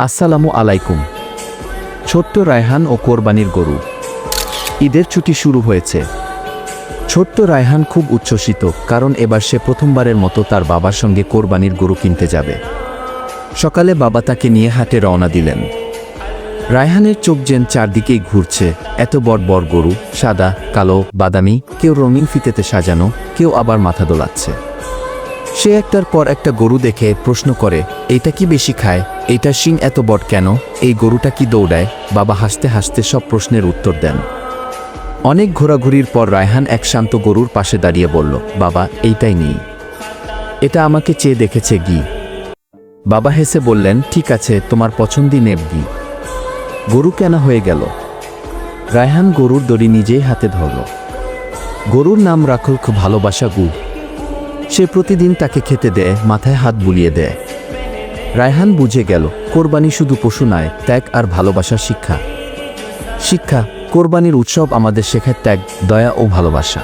আসসালামু আলাইকুম। ছোট্ট রায়হান ও কোরবানির গরু। ঈদের ছুটি শুরু হয়েছে। ছোট্ট রায়হান খুব উচ্ছ্বসিত, কারণ এবার সে প্রথমবারের মতো তার বাবার সঙ্গে কোরবানির গরু কিনতে যাবে। সকালে বাবা তাকে নিয়ে হাটে রওনা দিলেন। রায়হানের চোখ যেন চারদিকেই ঘুরছে। এত বড় বড় গরু, সাদা, কালো, বাদামি, কেউ রঙিন ফিতেতে সাজানো, কেউ আবার মাথা দোলাচ্ছে। সে একটার পর একটা গরু দেখে প্রশ্ন করে, এইটা কি বেশি খায়? এইটার শিং এত বড় কেন? এই গরুটা কি দৌড়ায়? বাবা হাসতে হাসতে সব প্রশ্নের উত্তর দেন। অনেক ঘোরাঘুরির পর রায়হান এক শান্ত গরুর পাশে দাঁড়িয়ে বলল, বাবা, এইটাই নিই। এটা আমাকে চেয়ে দেখেছে গি। বাবা হেসে বললেন, ঠিক আছে, তোমার পছন্দই নেব গি। গরু কেনা হয়ে গেল। রায়হান গরুর দড়ি নিজেই হাতে ধরল। গরুর নাম রাখল ভালোবাসা গু। সে প্রতিদিন তাকে খেতে দেয়, মাথায় হাত বুলিয়ে দেয়। রায়হান বুঝে গেল, কোরবানি শুধু পশু নয়, ত্যাগ আর ভালোবাসার শিক্ষা। কোরবানির উৎসব আমাদের শেখায় ত্যাগ, দয়া ও ভালোবাসা।